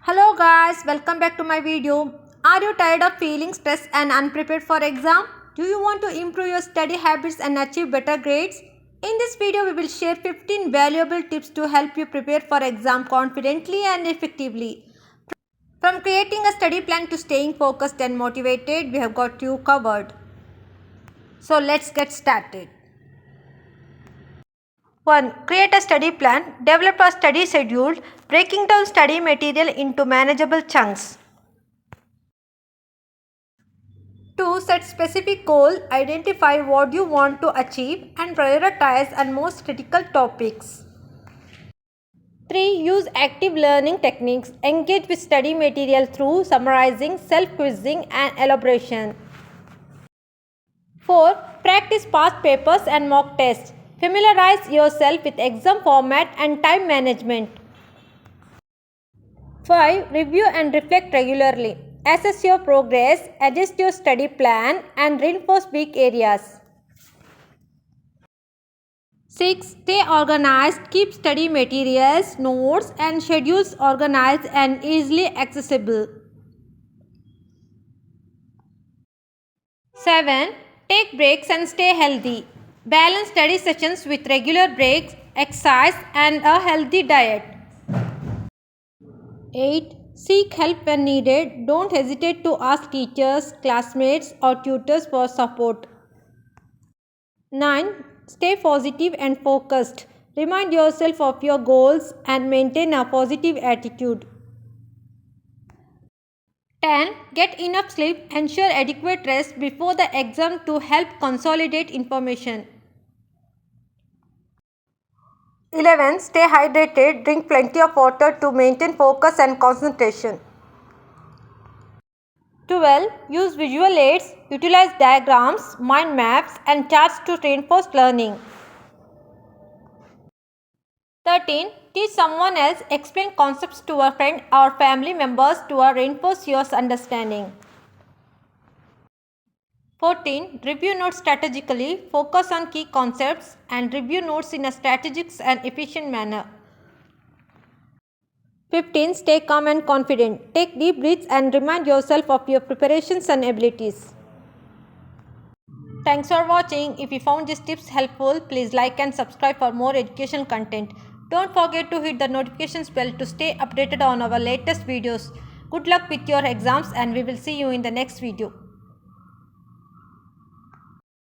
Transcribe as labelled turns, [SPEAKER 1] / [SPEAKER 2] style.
[SPEAKER 1] Hello guys, welcome back to my video. Are you tired of feeling stressed and unprepared for exam? Do you want to improve your study habits and achieve better grades? In this video, we will share 15 valuable tips to help you prepare for exam confidently and effectively. From creating a study plan to staying focused and motivated, we have got you covered. So let's get started. 1. Create a study plan. Develop a study schedule, breaking down study material into manageable chunks. 2. Set specific goal. Identify what you want to achieve and prioritize on most critical topics. 3. Use active learning techniques. Engage with study material through summarizing, self-quizzing and elaboration. 4. Practice past papers and mock tests. Familiarize yourself with exam format and time management. 5. Review and reflect regularly. Assess your progress, adjust your study plan and reinforce weak areas. 6. Stay organized. Keep study materials, notes and schedules organized and easily accessible. 7. Take breaks and stay healthy. Balance study sessions with regular breaks, exercise and a healthy diet. 8. Seek help when needed. Don't hesitate to ask teachers, classmates or tutors for support. 9. Stay positive and focused. Remind yourself of your goals and maintain a positive attitude. 10. Get enough sleep. Ensure adequate rest before the exam to help consolidate information. 11. Stay hydrated. Drink plenty of water to maintain focus and concentration. 12. Use visual aids. Utilize diagrams, mind maps and charts to reinforce learning. 13. Teach someone else. Explain concepts to a friend or family members to reinforce your understanding. 14. Review notes strategically. Focus on key concepts and review notes in a strategic and efficient manner. 15. Stay calm and confident. Take deep breaths and remind yourself of your preparations and abilities. Thanks for watching. If you found these tips helpful, please like and subscribe for more educational content. Don't forget to hit the notifications bell to stay updated on our latest videos. Good luck with your exams and we will see you in the next video.